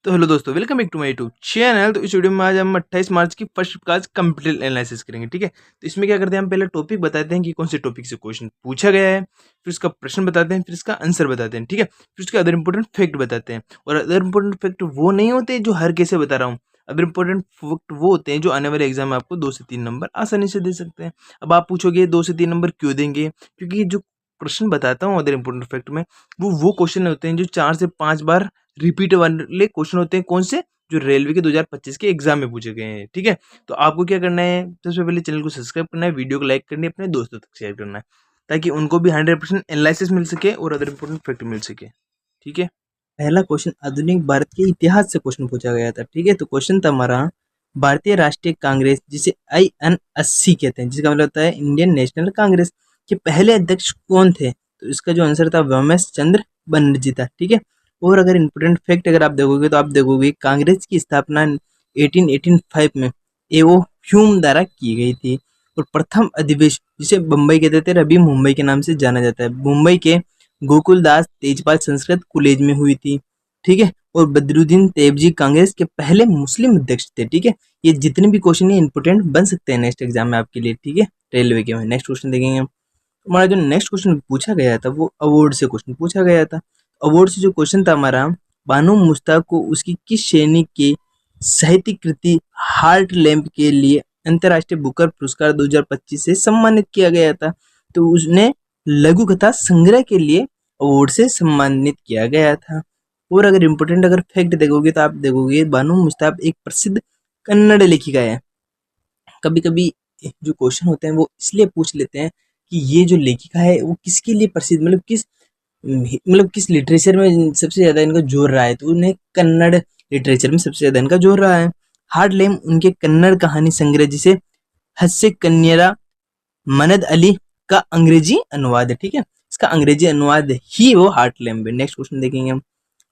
तो हेलो दोस्तों, welcome back to my YouTube channel. तो इस वीडियो में आज हम 28 मार्च की फर्स्ट क्लास कंप्यूटर एनालिसिस करेंगे। ठीक है, तो इसमें क्या करते हैं, हम पहले टॉपिक बताते हैं कि कौन से टॉपिक से क्वेश्चन पूछा गया है, फिर उसका प्रश्न बताते हैं, फिर इसका आंसर बताते हैं। ठीक है, फिर उसके अदर इंपॉर्टेंट फैक्ट बताते हैं। और अदर इंपॉर्टेंट फैक्ट वो नहीं होते जो हर कैसे बता रहा हूँ। अदर इंपॉर्टेंट फैक्ट वो होते हैं जो आने वाले एग्जाम में आपको 2 से 3 नंबर आसानी से दे सकते हैं। अब आप पूछोगे 2 से 3 नंबर क्यों देंगे? क्योंकि जो प्रश्न बताता हूँ अदर इंपॉर्टेंट फैक्ट में, वो क्वेश्चन होते हैं जो 4 से 5 बार रिपीट वाले क्वेश्चन होते हैं। कौन से? जो रेलवे के 2025 के एग्जाम में पूछे गए हैं। ठीक है, तो आपको क्या करना है, सबसे पहले चैनल को सब्सक्राइब करना है, वीडियो को लाइक करनी है, अपने दोस्तों तक शेयर करना है, ताकि उनको भी 100% एनालिसिस मिल सके और अदर इंपॉर्टेंट फैक्ट मिल सके। ठीक है, पहला क्वेश्चन आधुनिक भारत के इतिहास से क्वेश्चन पूछा गया था। ठीक है, तो क्वेश्चन था हमारा, भारतीय राष्ट्रीय कांग्रेस जिसे INSC कहते हैं, जिसका मतलब होता है इंडियन नेशनल कांग्रेस, के पहले अध्यक्ष कौन थे? तो इसका जो आंसर था व्योमेश चंद्र बनर्जी था। ठीक है, और अगर इम्पोर्टेंट फैक्ट अगर आप देखोगे तो आप देखोगे कांग्रेस की स्थापना 1885 में एवो ह्यूम द्वारा की गई थी। और प्रथम अधिवेशन जिसे बम्बई कहते थे, अभी मुंबई के नाम से जाना जाता है, मुंबई के गोकुलदास तेजपाल संस्कृत कॉलेज में हुई थी। ठीक है, और बदरुद्दीन तैयबजी कांग्रेस के पहले मुस्लिम अध्यक्ष थे। ठीक है, ये जितने भी क्वेश्चन है इंपोर्टेंट बन सकते हैं नेक्स्ट एग्जाम में आपके लिए। ठीक है, रेलवे के में नेक्स्ट क्वेश्चन देखेंगे। हमारा जो नेक्स्ट क्वेश्चन पूछा गया था वो अवार्ड से क्वेश्चन पूछा गया था। अवार्ड से जो क्वेश्चन था हमारा, बानो मुश्ताक को उसकी किस श्रेणी के साहित्यिक कृति हार्ट लैम्प के लिए अंतर्राष्ट्रीय बुकर पुरस्कार 2025 से सम्मानित किया गया था? तो उसने लघु कथा संग्रह के लिए अवार्ड से सम्मानित किया गया था। और अगर इम्पोर्टेंट अगर फैक्ट देखोगे तो आप देखोगे बानो मुश्ताक एक प्रसिद्ध कन्नड़ लेखिका है। कभी कभी जो क्वेश्चन होते हैं वो इसलिए पूछ लेते हैं कि ये जो लेखिका है वो किसके लिए प्रसिद्ध, मतलब किस लिटरेचर में सबसे ज्यादा इनका जोर रहा है, तो उन्हें कन्नड़ लिटरेचर में सबसे ज्यादा इनका जोर रहा है। हार्ट लैम उनके कन्नड़ कहानी संग्रह जिसे हस्य कन्यरा मनद अली का अंग्रेजी अनुवाद है। ठीक है, इसका अंग्रेजी अनुवाद ही वो हार्ट लैम्ब है। नेक्स्ट क्वेश्चन देखेंगे हम।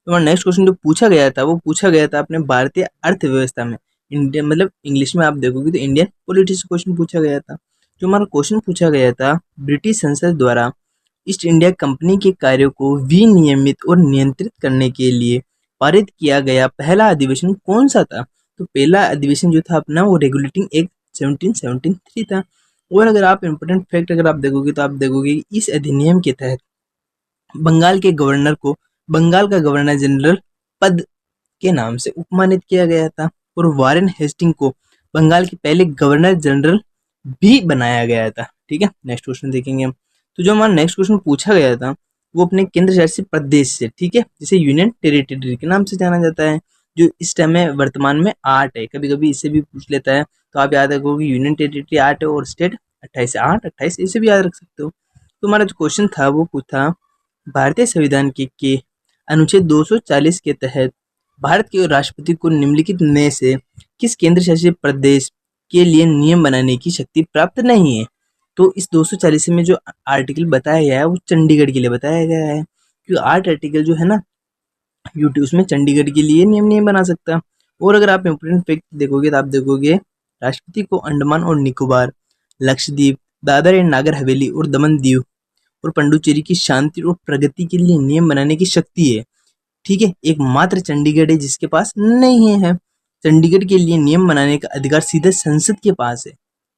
तो नेक्स्ट क्वेश्चन जो पूछा गया था वो पूछा गया था अपने भारतीय अर्थव्यवस्था में, इंडियन मतलब इंग्लिश में आप देखोगे तो इंडियन पॉलिटिक्स क्वेश्चन पूछा गया था। जो हमारा क्वेश्चन पूछा गया था, ब्रिटिश संसद द्वारा ईस्ट इंडिया कंपनी के कार्यों को विनियमित और नियंत्रित करने के लिए पारित किया गया पहला अधिवेशन कौन सा था? तो पहला अधिवेशन जो था अपना वो रेगुलेटिंग एक्ट 1773 था। और अगर आप इम्पोर्टेंट फैक्ट अगर आप देखोगे तो आप देखोगे कि इस अधिनियम के तहत बंगाल के गवर्नर को बंगाल का गवर्नर जनरल पद के नाम से उपमानित किया गया था। और वारेन हेस्टिंग को बंगाल के पहले गवर्नर जनरल भी बनाया गया था। ठीक है, नेक्स्ट क्वेश्चन देखेंगे हम। तो जो हमारा नेक्स्ट क्वेश्चन पूछा गया था वो अपने केंद्र शासित प्रदेश से, ठीक है, जिसे यूनियन टेरिटरी के नाम से जाना जाता है, जो इस टाइम में वर्तमान में 8 है। कभी कभी इससे भी पूछ लेता है, तो आप याद रखोगे यूनियन टेरिटरी 8 है और स्टेट 28 है। 8 28 इसे भी याद रख सकते हो। तो हमारा जो क्वेश्चन था वो पूछा, भारतीय संविधान के अनुच्छेद 240 के तहत भारत के राष्ट्रपति को निम्नलिखित में से किस केंद्र शासित प्रदेश के लिए नियम बनाने की शक्ति प्राप्त नहीं है? तो इस 240 में जो आर्टिकल बताया गया है वो चंडीगढ़ के लिए बताया गया है, क्योंकि 8 आर्टिकल जो है ना यूटी उसमें चंडीगढ़ के लिए नियम नहीं बना सकता। और अगर आप इम्पोर्टेंट फैक्ट देखोगे तो आप देखोगे राष्ट्रपति को अंडमान और निकोबार, लक्षद्वीप, दादर एंड नागर हवेली और दमन दीव और पंडुचेरी की शांति और प्रगति के लिए नियम बनाने की शक्ति है। ठीक है, एकमात्र चंडीगढ़ है जिसके पास नहीं है। चंडीगढ़ के लिए नियम बनाने का अधिकार सीधे संसद के पास है।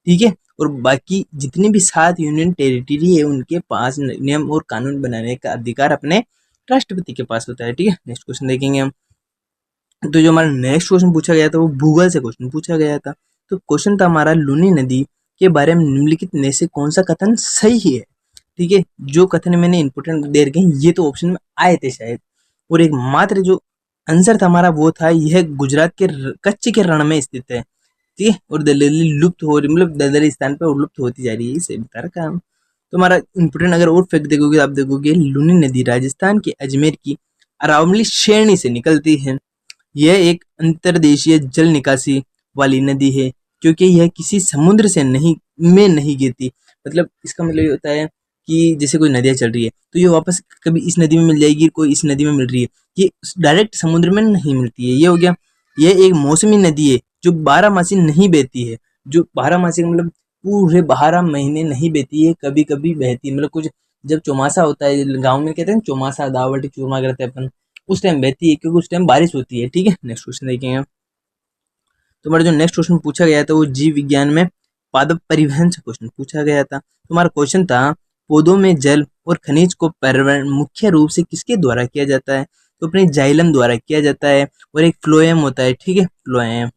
ठीक है, और बाकी जितने भी 7 यूनियन टेरिटरी है उनके पास नियम और कानून बनाने का अधिकार अपने राष्ट्रपति के पास होता है। ठीक है, नेक्स्ट क्वेश्चन देखेंगे हम। तो जो हमारा नेक्स्ट क्वेश्चन पूछा गया था वो भूगोल से क्वेश्चन पूछा गया था। तो क्वेश्चन था हमारा, लूनी नदी के बारे में निम्नलिखित में से कौन सा कथन सही है? ठीक है, जो कथन मैंने इंपोर्टेंट दे रखे हैं ये तो ऑप्शन में आए थे शायद। और एक मात्र जो आंसर था हमारा वो था, यह गुजरात के कच्छ के रण में स्थित है। ठीक है, और दलदली लुप्त हो रही, मतलब दलदली स्थान पर लुप्त होती जा रही है, इसे बता रखा है। तो हमारा इंपोर्टेंट अगर और फैक्ट देखोगे तो आप देखोगे लूनी नदी राजस्थान के अजमेर की अरावली श्रेणी से निकलती है। यह एक अंतर्देशीय जल निकासी वाली नदी है, क्योंकि यह किसी समुद्र से नहीं गिरती। मतलब इसका मतलब ये होता है कि जैसे कोई नदियाँ चल रही है तो ये वापस कभी इस नदी में मिल जाएगी, कोई इस नदी में मिल रही है, ये डायरेक्ट समुद्र में नहीं मिलती है। ये हो गया, ये एक मौसमी नदी है जो 12 मासी नहीं बहती है। जो 12 मासी मतलब पूरे 12 महीने नहीं बहती है, कभी कभी बहती है। मतलब कुछ जब चौमासा होता है, गाँव में कहते हैं चौमासा, दावटी चूरमा करते हैं अपन, उस टाइम बहती है क्योंकि उस टाइम बारिश होती है। ठीक है, नेक्स्ट क्वेश्चन देखेंगे। तुम्हारा जो नेक्स्ट क्वेश्चन पूछा गया था वो जीव विज्ञान में पादप परिवहन से क्वेश्चन पूछा गया था। तुम्हारा क्वेश्चन था पौधों में जल और खनिज को परिवहन मुख्य रूप से किसके द्वारा किया जाता है? तो अपने जाइलम द्वारा किया जाता है, और एक फ्लोएम होता है। ठीक है, फ्लोएम।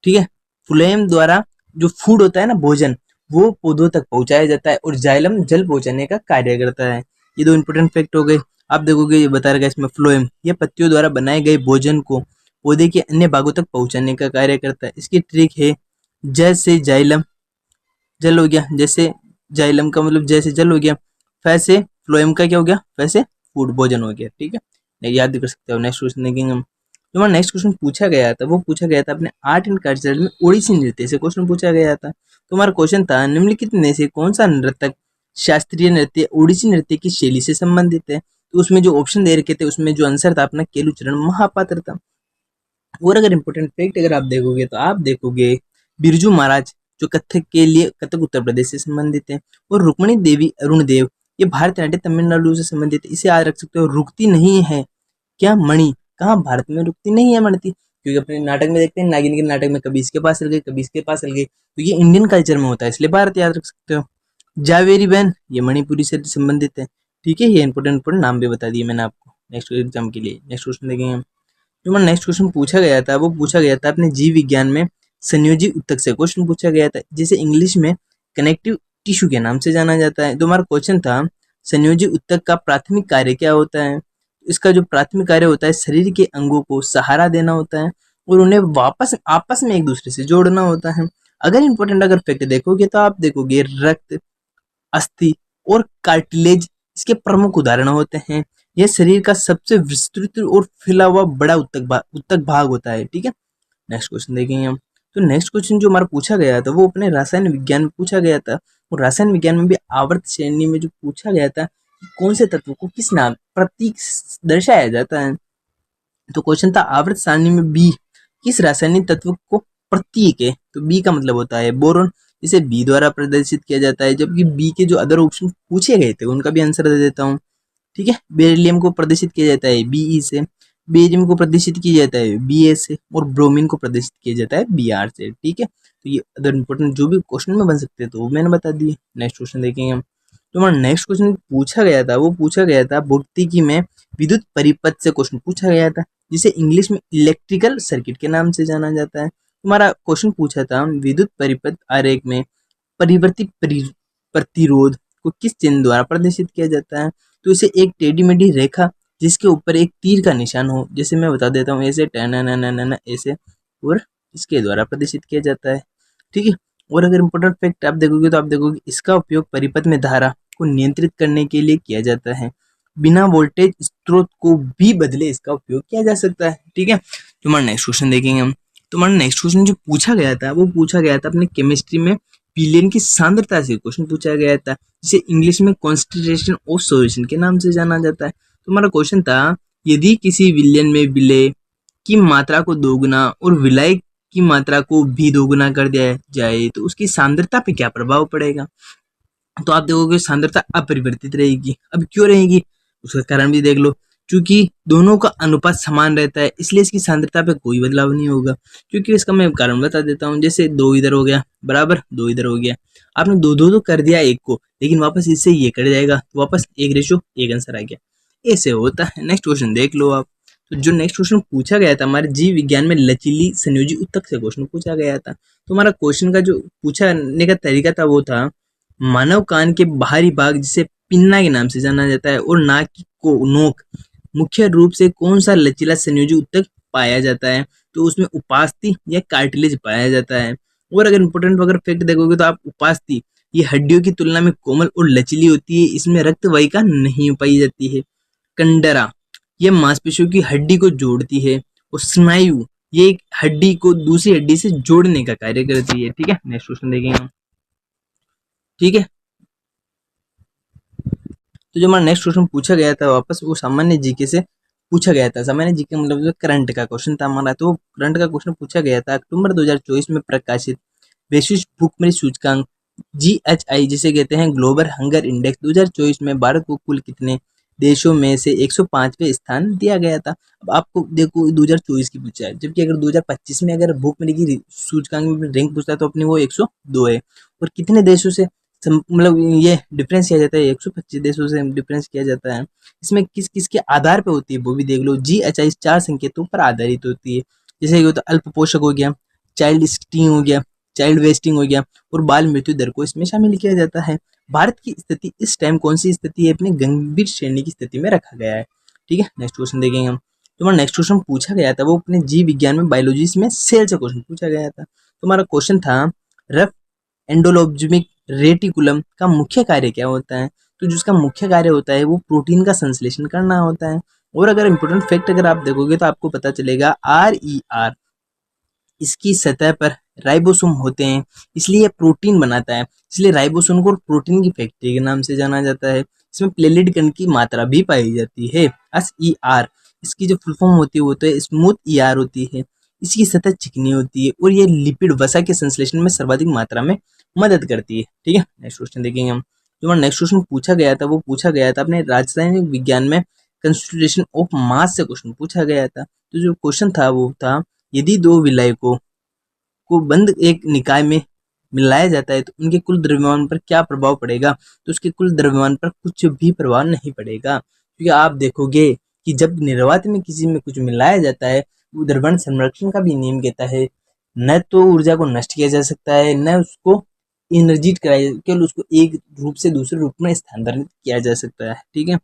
ठीक है, फ्लोएम द्वारा जो फूड होता है ना, भोजन, वो पौधों तक पहुंचाया जाता है, और जाइलम जल पहुंचाने का कार्य करता है। ये दो इंपॉर्टेंट फैक्ट हो गए। आप देखोगे ये बता रहा इसमें फ्लोएम ये पत्तियों द्वारा बनाए गए भोजन को पौधे के अन्य भागों तक पहुंचाने का कार्य करता है। इसकी ट्रिक है जैसे जाइलम जल हो गया, जैसे जाइलम का मतलब जैसे जल हो गया, वैसे फ्लोएम का क्या हो गया, वैसे फूड भोजन हो गया। ठीक है, याद भी कर सकते हो। नेक्स्ट क्वेश्चन देखेंगे हम। जो हमारा नेक्स्ट क्वेश्चन पूछा गया था वो पूछा गया था अपने आर्ट एंड कल्चर में ओडिसी नृत्य से क्वेश्चन पूछा गया था। तो हमारा क्वेश्चन था निम्नलिखित में से कौन सा नृत्य शास्त्रीय नृत्य ओडिसी नृत्य की शैली से संबंधित है? तो उसमें जो ऑप्शन दे रखे थे उसमें जो आंसर था अपना केलुचरण महापात्र था। और अगर इम्पोर्टेंट फैक्ट अगर आप देखोगे तो आप देखोगे बिरजू महाराज जो कथक के लिए कथक उत्तर प्रदेश से संबंधित है, और रुक्मणी देवी अरुण देव ये भारतनाट्यम तमिलनाडु से संबंधित है। इसे याद रख सकते हो, रुकती नहीं है क्या मणि, कहाँ भारत में रुकती नहीं है मणि, क्योंकि अपने नाटक में देखते हैं नागिन के नाटक में कभी इसके पास चल गई कभी इसके पास चल गई, तो ये इंडियन कल्चर में होता है इसलिए भारत याद रख सकते हो। जावेरी बहन ये मणिपुरी से संबंधित है। ठीक है, ये इंपोर्टेंट नाम भी बता दिए मैंने आपको नेक्स्ट एग्जाम के लिए। नेक्स्ट क्वेश्चन देखेंगे हम। जो हमारा नेक्स्ट क्वेश्चन पूछा गया था वो पूछा गया था अपने जीव विज्ञान में संयोजी उत्तक से क्वेश्चन पूछा गया था, जिसे इंग्लिश में कनेक्टिव टिश्यू के नाम से जाना जाता है। तो हमारा क्वेश्चन था संयोजी उत्तक का प्राथमिक कार्य क्या होता है? इसका जो प्राथमिक कार्य होता है शरीर के अंगों को सहारा देना होता है और उन्हें वापस आपस में एक दूसरे से जोड़ना होता है। अगर इंपॉर्टेंट अगर फैक्ट देखोगे तो आप देखोगे रक्त, अस्थि और कार्टिलेज इसके प्रमुख उदाहरण होते हैं। यह शरीर का सबसे विस्तृत और फैला हुआ बड़ा उत्तक भाग होता है। ठीक है, नेक्स्ट क्वेश्चन देखेंगे हम। तो नेक्स्ट क्वेश्चन जो हमारा पूछा गया था वो अपने रसायन विज्ञान में पूछा गया था, और रसायन विज्ञान में भी आवर्त श्रेणी में जो पूछा गया था कि कौन से तत्व को किस नाम प्रतीक दर्शाया जाता है। तो क्वेश्चन था आवर्त सारणी में बी किस रासायनिक तत्व को प्रतीक है? तो बी का मतलब होता है बोरोन, इसे बी द्वारा प्रदर्शित किया जाता है। जबकि बी के जो अदर ऑप्शन पूछे गए थे उनका भी आंसर दे देता हूँ। ठीक है, बेरिलियम को प्रदर्शित किया जाता है Be से, बेरियम को प्रदर्शित किया जाता है Ba से, और ब्रोमीन को प्रदर्शित किया जाता है Br से। ठीक है, तो ये अदर इंपॉर्टेंट जो भी क्वेश्चन में बन सकते हैं तो वो मैंने बता दिए। नेक्स्ट क्वेश्चन देखेंगे हम। तो हमारा नेक्स्ट क्वेश्चन पूछा गया था वो पूछा गया था भौतिकी में विद्युत परिपथ से क्वेश्चन पूछा गया था, जिसे इंग्लिश में इलेक्ट्रिकल सर्किट के नाम से जाना जाता है। हमारा क्वेश्चन पूछा था विद्युत परिपथ आरेख में परिवर्तित प्रतिरोध को किस चिन्ह द्वारा प्रदर्शित किया जाता है? तो इसे एक टेढ़ी मेढ़ी रेखा जिसके ऊपर एक तीर का निशान हो, जैसे मैं बता देता हूँ ऐसे ऐसे, और इसके द्वारा प्रदर्शित किया जाता है। ठीक है, और अगर इम्पोर्टेंट फैक्ट आप देखोगे तो आप देखोगे इसका उपयोग परिपथ में धारा को नियंत्रित करने के लिए किया जाता है। बिना वोल्टेज स्रोत को भी बदले इसका उपयोग किया जा सकता है। ठीक है, तुम्हारा नेक्स्ट क्वेश्चन देखेंगे हम। तुम्हारा नेक्स्ट क्वेश्चन जो पूछा गया था वो पूछा गया था अपने केमिस्ट्री में विलेन की सांद्रता से क्वेश्चन पूछा गया था, जिसे इंग्लिश में कॉन्सेंट्रेशन ऑफ सॉल्यूशन के नाम से जाना जाता है। तुम्हारा क्वेश्चन था यदि किसी विलेन में विलय की मात्रा को दोगुना और विलय की मात्रा को भी दोगुना कर दिया जाए तो उसकी सांद्रता पे क्या प्रभाव पड़ेगा? तो आप देखोगे सांद्रता अपरिवर्तित रहेगी। अब क्यों रहेगी उसका कारण भी देख लो, क्योंकि दोनों का अनुपात समान रहता है इसलिए इसकी सांद्रता पे कोई बदलाव नहीं होगा। क्योंकि इसका मैं कारण बता देता हूँ, जैसे 2 इधर हो गया बराबर 2 इधर हो गया, आपने 2 तो कर दिया एक को, लेकिन वापस इससे ये कट जाएगा तो वापस 1:1 आंसर आ गया। ऐसे होता है। नेक्स्ट क्वेश्चन देख लो आप। तो जो नेक्स्ट क्वेश्चन पूछा गया था हमारे जीव विज्ञान में लचीली संयोजी उत्तक से क्वेश्चन पूछा गया था। तो हमारा क्वेश्चन का जो पूछने का तरीका था वो था मानव कान के बाहरी भाग जिसे पिन्ना के नाम से जाना जाता है और नाक की नोक मुख्य रूप से कौन सा लचीला संयोजी उत्तक पाया जाता है? तो उसमें उपास्थि या कार्टिलेज पाया जाता है। और अगर इंपोर्टेंट अगर फैक्ट देखोगे तो आप उपास्थि ये हड्डियों की तुलना में कोमल और लचीली होती है, इसमें रक्त वाहिका नहीं पाई जाती है। कंडरा ये मांसपेशियों की हड्डी को जोड़ती है, और स्नायु ये एक हड्डी को दूसरी हड्डी से जोड़ने का कार्य करती है। ठीक है, नेक्स्ट क्वेश्चन देखेंगे हम। ठीक है, तो जो हमारा नेक्स्ट क्वेश्चन पूछा गया था वापस वो सामान्य जीके से पूछा गया था। सामान्य जीके मतलब जो करंट का क्वेश्चन था हमारा, तो करंट का क्वेश्चन पूछा गया था अक्टूबर 2024 में प्रकाशित वैश्विक भूखमरी सूचकांक GHI जिसे कहते हैं ग्लोबल हंगर इंडेक्स 2024 में भारत को कुल कितने देशों में से 105वें स्थान दिया गया था। अब आपको देखो 2024 की पूछा है, जबकि अगर 2025 में अगर भूखमरी की सूचकांक में रैंक पूछता है तो अपनी वो 102 है। और कितने देशों से मतलब ये डिफरेंस किया जाता है, 125 देशों से डिफरेंस किया जाता है। इसमें किस किस के आधार पे होती है वो भी देख लो। GHI 4 संकेतों पर आधारित होती है, जैसे कि होता है अल्प पोषक हो गया, चाइल्ड स्टिंग हो गया, चाइल्ड वेस्टिंग हो गया, और बाल मृत्यु दर को इसमें शामिल किया जाता है। भारत की स्थिति इस टाइम कौन सी स्थिति है, अपनी गंभीर श्रेणी की स्थिति में रखा गया है। ठीक है, नेक्स्ट क्वेश्चन देखेंगे हम। तुम्हारा नेक्स्ट क्वेश्चन पूछा गया था वो अपने जीव विज्ञान में बायोलॉजी में सेल से क्वेश्चन पूछा गया था। तुम्हारा क्वेश्चन था रफ एंडोलोज्मिक रेटिकुलम का मुख्य कार्य क्या होता है। तो जिसका मुख्य कार्य होता है वो प्रोटीन का संश्लेषण करना होता है। और अगर इंपॉर्टेंट फैक्ट अगर आप देखोगे तो आपको पता चलेगा RER इसकी सतह पर राइबोसोम होते हैं, इसलिए ये प्रोटीन बनाता है, इसलिए राइबोसोम को प्रोटीन की फैक्ट्री के नाम से जाना जाता है। इसमें प्लेलिड कण की मात्रा भी पाई जाती है। SER इसकी जो फुल फॉर्म होती है वो तो स्मूथ ER होती है। इसकी सतह चिकनी होती है और ये लिपिड वसा के संश्लेषण में सर्वाधिक मात्रा में मदद करती है। ठीक है, नेक्स्ट क्वेश्चन देखेंगे हम। जो नेक्स्ट क्वेश्चन पूछा गया था वो पूछा गया था अपने रासायनिक विज्ञान में कंस्टिट्यूशन ऑफ मास से क्वेश्चन पूछा गया था। तो जो क्वेश्चन था वो था यदि दो विलायकों को बंद एक निकाय में मिलाया जाता है तो उनके कुल द्रव्यमान पर क्या प्रभाव पड़ेगा। तो उसके कुल द्रव्यमान पर कुछ भी प्रभाव नहीं पड़ेगा, क्योंकि आप देखोगे कि जब निर्वात में किसी में कुछ मिलाया जाता है वो द्रव्यमान संरक्षण का भी नियम कहता है, न तो ऊर्जा को नष्ट किया जा सकता है न उसको एनर्जिट कराया, केवल उसको एक रूप से दूसरे रूप में स्थानांतरित किया जा सकता है। ठीक है,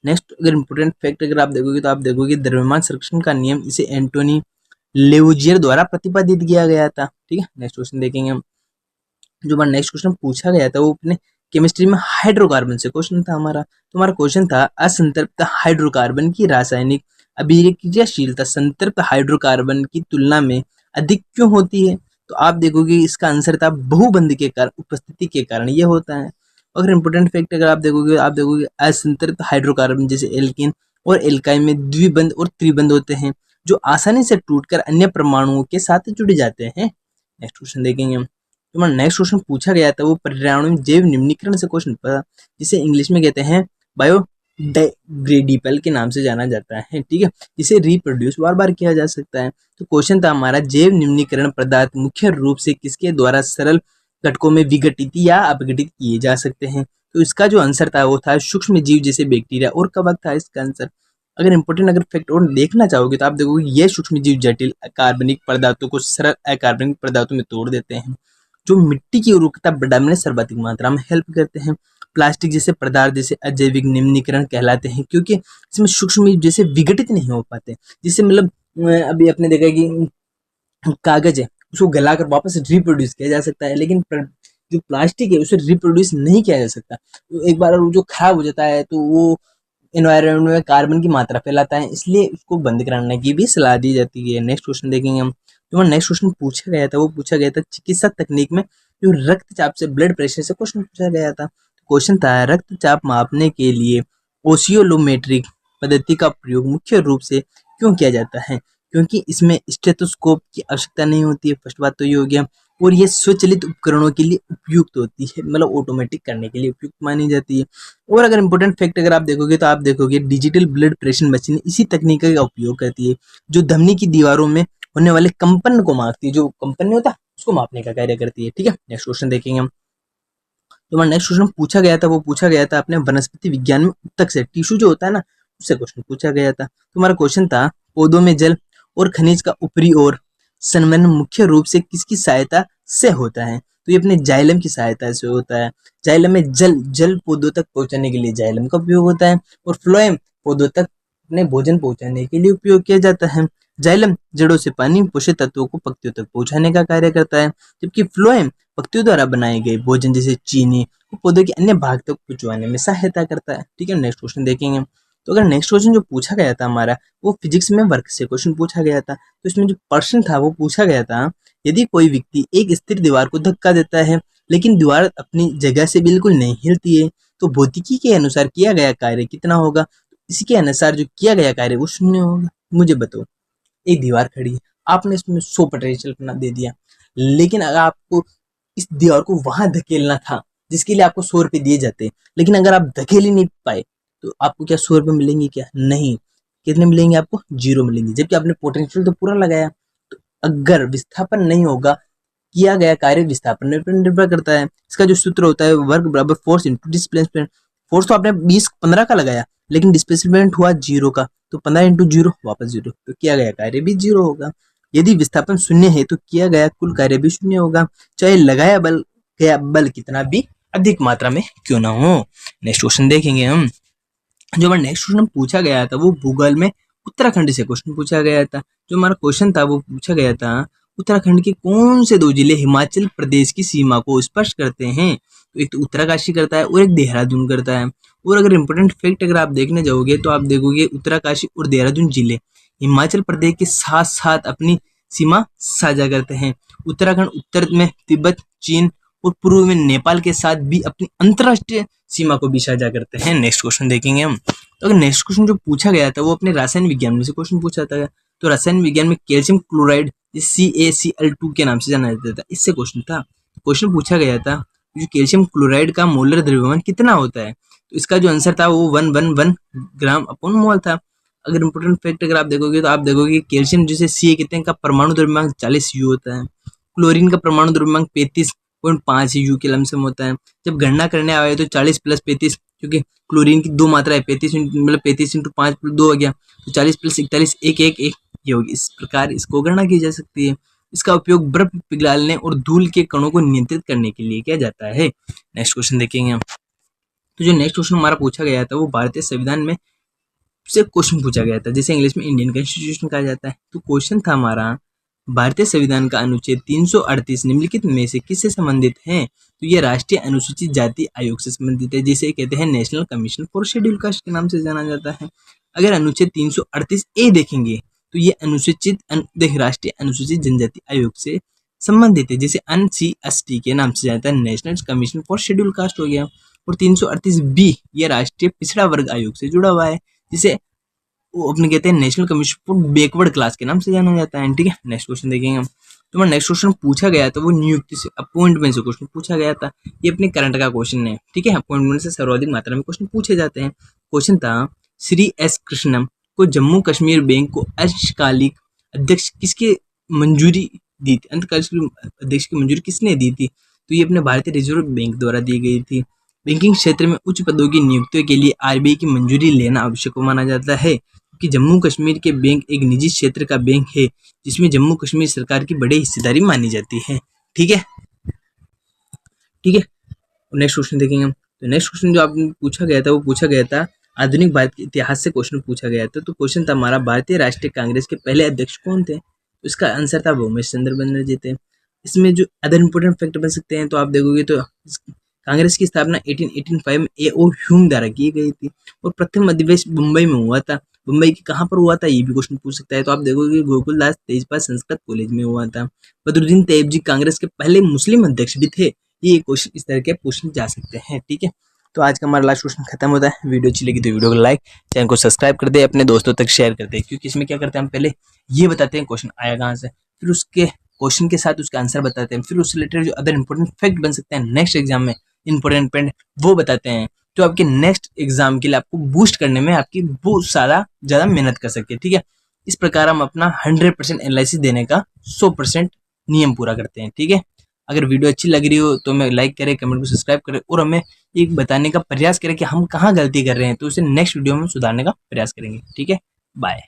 नेक्स्ट अगर इंपोर्टेंट फैक्ट अगर आप देखोगे तो आप देखोगे द्रव्यमान संरक्षण का नियम इसे एंटोनी लेवुजियर द्वारा प्रतिपादित किया गया था। ठीक है, नेक्स्ट क्वेश्चन देखेंगे हम। जो हमारा नेक्स्ट क्वेश्चन पूछा गया था वो अपने केमिस्ट्री में हाइड्रोकार्बन से क्वेश्चन था हमारा। तो हमारा क्वेश्चन था असंतृप्त हाइड्रोकार्बन की रासायनिक अभिक्रियाशीलता संतृप्त हाइड्रोकार्बन की तुलना में अधिक क्यों होती है। तो आप देखोगे इसका आंसर था बहुबंध के कारण, उपस्थिति के कारण ये होता है। अगर इंपोर्टेंट फैक्ट अगर आप देखोगे असंतृप्त हाइड्रोकार्बन जैसे एल्किन और एल्काइन में द्विबंध और त्रिबंध होते हैं जो आसानी से टूटकर अन्य परमाणुओं के साथ जुड़ जाते हैं। नेक्स्ट क्वेश्चन देखेंगे हम। तुम्हारा नेक्स्ट क्वेश्चन पूछा गया था वो पर्यावरण जैव निम्नीकरण से क्वेश्चन था, जिसे इंग्लिश में कहते हैं बायोडिग्रेडेबल के नाम से जाना जाता है। ठीक है, जिसे रिप्रोड्यूस बार बार किया जा सकता है। तो क्वेश्चन था हमारा जैव निम्नीकरण पदार्थ मुख्य रूप से किसके द्वारा सरल घटकों में विघटित या अपघटित किए जा सकते हैं। तो इसका जो आंसर था वो था सूक्ष्म जीव जैसे बैक्टीरिया और कवक था इसका आंसर। अगर इंपोर्टेंट अगर फैक्ट और देखना चाहोगे तो आप देखोगे ये सूक्ष्म जीव जटिल कार्बनिक पदार्थों को सरल अकार्बनिक पदार्थों में तोड़ देते हैं, जो मिट्टी की उर्वरकता बढ़ाने में सर्वाधिक मात्रा में हेल्प करते हैं। प्लास्टिक जैसे पदार्थ जैसे अजैविक निम्नीकरण कहलाते हैं, क्योंकि इसमें सूक्ष्म जीव जैसे विघटित नहीं हो पाते। जिससे मतलब अभी आपने देखा कि कागज है उसको गलाकर वापस रिप्रोड्यूस किया जा सकता है, लेकिन जो प्लास्टिक है उसे रिप्रोड्यूस नहीं किया जा सकता। तो एक बार वो जो खराब हो जाता है तो वो एनवायरनमेंट में कार्बन की मात्रा फैलाता है, इसलिए उसको बंद कराने की भी सलाह दी जाती है। नेक्स्ट क्वेश्चन देखेंगे हम। जो नेक्स्ट क्वेश्चन पूछा गया था वो पूछा गया था चिकित्सा तकनीक में जो रक्तचाप से ब्लड प्रेशर से क्वेश्चन पूछा गया था। क्वेश्चन था रक्तचाप मापने के लिए ओसियोलोमेट्रिक पद्धति का प्रयोग मुख्य रूप से क्यों किया जाता है। क्योंकि इसमें स्टेथोस्कोप की आवश्यकता नहीं होती है, फर्स्ट बात तो ये हो गया। और ये स्वचालित उपकरणों के लिए उपयुक्त होती है, मतलब ऑटोमेटिक करने के लिए उपयुक्त मानी जाती है। और अगर इंपॉर्टेंट फैक्ट अगर आप देखोगे तो आप देखोगे डिजिटल ब्लड प्रेशर मशीन इसी तकनीक का उपयोग करती है, जो धमनी की दीवारों में होने वाले कंपन को मापती है, जो कंपन नहीं होता उसको मापने का कार्य करती है। ठीक है, नेक्स्ट क्वेश्चन देखेंगे हम। तो हमारा नेक्स्ट क्वेश्चन पूछा गया था वो पूछा गया था अपने वनस्पति विज्ञान में उत्तक से टिश्यू जो होता है ना उससे क्वेश्चन पूछा गया था। तो हमारा क्वेश्चन था पौधों में जल और खनिज का ऊपरी और संवहन मुख्य रूप से किसकी सहायता से होता है। तो ये अपने जाइलम की सहायता से होता है। जाइलम में जल पौधों तक पहुंचाने के लिए जाइलम का उपयोग होता है, और फ्लोएम पौधों तक अपने भोजन पहुंचाने के लिए उपयोग किया जाता है। जाइलम जड़ों से पानी पोषक तत्वों को पत्तियों तक पहुंचाने का कार्य करता है, जबकि फ्लोएम पत्तियों द्वारा बनाए गए भोजन जैसे चीनी को पौधों के अन्य भाग तक पहुंचवाने में सहायता करता है। ठीक है, नेक्स्ट क्वेश्चन देखेंगे। तो अगर नेक्स्ट क्वेश्चन जो पूछा गया था हमारा वो फिजिक्स में वर्क से क्वेश्चन पूछा गया था। तो इसमें जो प्रश्न था वो पूछा गया था यदि कोई व्यक्ति एक स्थिर दीवार को धक्का देता है लेकिन दीवार अपनी जगह से बिल्कुल नहीं हिलती है तो भौतिकी के अनुसार किया गया कार्य कितना होगा। इसके अनुसार जो किया गया कार्य वो शून्य होगा। मुझे बताओ, एक दीवार खड़ी है, आपने इसमें 100 पोटेंशियल अपना दे दिया, लेकिन अगर आपको इस दीवार को वहां धकेलना था जिसके लिए आपको 100 रुपए दिए जाते, लेकिन अगर आप धकेल ही नहीं पाए तो आपको क्या 100 रुपये मिलेंगे क्या? नहीं। कितने मिलेंगे आपको? 0 मिलेंगे, जबकि आपने पोटेंशियल तो पूरा लगाया। तो अगर विस्थापन नहीं होगा, किया गया कार्य विस्थापन पर निर्भर करता है। इसका जो सूत्र होता है वर्क बराबर फोर्स इंटू डिस्प्लेसमेंट। फोर्स तो आपने 20-15 का लगाया, लेकिन डिस्प्लेसमेंट हुआ 0 का, तो 15 इंटू 0 वापस 0, तो किया गया कार्य भी 0 होगा। यदि विस्थापन शून्य है तो किया गया कुल कार्य भी शून्य होगा, चाहे लगाया बल गया बल कितना भी अधिक मात्रा में क्यों ना हो। नेक्स्ट क्वेश्चन देखेंगे हम। जो हमारा नेक्स्ट क्वेश्चन पूछा गया था वो भूगोल में उत्तराखंड से क्वेश्चन पूछा गया था। जो हमारा क्वेश्चन था वो पूछा गया था उत्तराखंड के कौन से 2 जिले हिमाचल प्रदेश की सीमा को स्पर्श करते हैं? तो एक तो उत्तरकाशी करता है और एक देहरादून करता है। और अगर इम्पोर्टेंट फैक्ट अगर आप देखने जाओगे तो आप देखोगे उत्तरकाशी और देहरादून जिले हिमाचल प्रदेश के साथ साथ अपनी सीमा साझा करते हैं। उत्तराखंड उत्तर में तिब्बत, चीन और पूर्व में नेपाल के साथ भी अपनी अंतरराष्ट्रीय सीमा को भी साझा करते हैं। नेक्स्ट क्वेश्चन देखेंगे हम। तो अगर नेक्स्ट क्वेश्चन जो पूछा गया था वो अपने रसायन विज्ञान में से क्वेश्चन पूछा था। तो रसायन विज्ञान में कैल्शियम क्लोराइड CaCl2 के नाम से जाना जाता था, इससे क्वेश्चन था। क्वेश्चन पूछा गया था जो कैल्शियम क्लोराइड का मोलर द्रव्यमान कितना होता है? तो इसका जो आंसर था वो 111 ग्राम अपॉन मोल था। अगर इम्पोर्टेंट फैक्ट अगर आप देखोगे तो आप देखोगे कैल्शियम जिसे Ca कहते हैं का परमाणु द्रव्यमान 40 U होता है। क्लोरीन का परमाणु द्रव्यमान 35.5 U के लमसम होता है। जब गणना करने आए तो 40 प्लस 35, क्योंकि क्लोरीन की 2 मात्रा है, 35 मतलब 35 इंटू 5 2 हो गया, तो 40 प्लस 41 1 ये होगी। इस प्रकार इसको गणना की जा सकती है। इसका उपयोग बर्फ पिघलाने और धूल के कणों को नियंत्रित करने के लिए किया जाता है। नेक्स्ट क्वेश्चन देखेंगे हम। तो जो नेक्स्ट क्वेश्चन हमारा पूछा गया था वो भारतीय संविधान में से क्वेश्चन पूछा गया था, जिसे इंग्लिश में इंडियन कॉन्स्टिट्यूशन कहा जाता है। तो क्वेश्चन था हमारा भारतीय संविधान का अनुच्छेद 338 निम्नलिखित में से किससे संबंधित है? तो ये राष्ट्रीय अनुसूचित जाति आयोग से संबंधित है, जिसे कहते हैं national commission for schedule caste के नाम से जाना जाता है। अगर अनुच्छेद 338 ए देखेंगे तो ये राष्ट्रीय अनुसूचित जनजाति आयोग से संबंधित है, जिसे NCST के नाम से जाता है, national commission for schedule caste हो गया। और 338 बी ये राष्ट्रीय पिछड़ा वर्ग आयोग से जुड़ा हुआ है, जिसे वो अपने कहते हैं national commission for backward class के नाम से जाना जाता है। ठीक है, नेक्स्ट क्वेश्चन देखेंगे हम। तो हमारा नेक्स्ट क्वेश्चन पूछा गया था वो नियुक्ति से अपॉइंटमेंट से क्वेश्चन पूछा गया था। ये अपने करंट का क्वेश्चन है। ठीक है, अपॉइंटमेंट से सर्वाधिक मात्रा में क्वेश्चन पूछे जाते हैं। क्वेश्चन था श्री S कृष्णम को जम्मू कश्मीर बैंक को अंशकालिक अध्यक्ष किसकी मंजूरी दी थी? अंतकालिक अध्यक्ष की मंजूरी किसने दी थी? तो ये अपने भारतीय रिजर्व बैंक द्वारा दी गई थी। बैंकिंग क्षेत्र में उच्च पदों की नियुक्तियों के लिए RBI की मंजूरी लेना आवश्यक माना जाता है, कि जम्मू कश्मीर के बैंक एक निजी क्षेत्र का बैंक है जिसमें जम्मू कश्मीर सरकार की बड़ी हिस्सेदारी मानी जाती है। ठीक है, ठीक है। नेक्स्ट क्वेश्चन देखेंगे हम। तो नेक्स्ट क्वेश्चन जो आपने पूछा गया था वो पूछा गया था आधुनिक भारत के इतिहास से क्वेश्चन पूछा गया था। तो क्वेश्चन था हमारा भारतीय राष्ट्रीय कांग्रेस के पहले अध्यक्ष कौन थे? तो इसका आंसर था भूमेश चंद्र बनर्जी थे। इसमें जो अदर इंपॉर्टेंट फैक्ट बन सकते हैं तो आप देखोगे तो कांग्रेस की स्थापना 1885 में A.O. ह्यूम द्वारा की गई थी और प्रथम अधिवेश मुंबई में हुआ था। मुंबई के कहाँ पर हुआ था ये भी क्वेश्चन पूछ सकता है। तो आप देखोगे गोकुलदास तेजपाल संस्कृत कॉलेज में हुआ था। बदरुद्दीन तैयब जी कांग्रेस के पहले मुस्लिम अध्यक्ष भी थे। ये क्वेश्चन इस तरह के पूछे जा सकते हैं। ठीक है, तो आज का हमारा लास्ट क्वेश्चन खत्म होता है। वीडियो अच्छी लगी तो वीडियो को लाइक, चैनल को सब्सक्राइब कर दे, अपने दोस्तों तक शेयर कर दे, क्योंकि इसमें क्या करते हैं हम पहले ये बताते हैं क्वेश्चन आया कहाँ से, फिर उसके क्वेश्चन के साथ उसका आंसर बताते हैं, फिर उससे रिलेटेड जो अदर इंपॉर्टेंट फैक्ट बन सकते हैं नेक्स्ट एग्जाम में इंपॉर्टेंट पॉइंट वो बताते हैं, तो आपके नेक्स्ट एग्जाम के लिए आपको बूस्ट करने में आपकी बहुत ज़्यादा मेहनत कर सके। ठीक है, इस प्रकार हम अपना 100% एनालिसिस देने का 100% नियम पूरा करते हैं। ठीक है, अगर वीडियो अच्छी लग रही हो तो हमें लाइक करें, कमेंट को सब्सक्राइब करें और हमें एक बताने का प्रयास करें कि हम कहाँ गलती कर रहे हैं, तो उसे नेक्स्ट वीडियो में सुधारने का प्रयास करेंगे। ठीक है, बाय।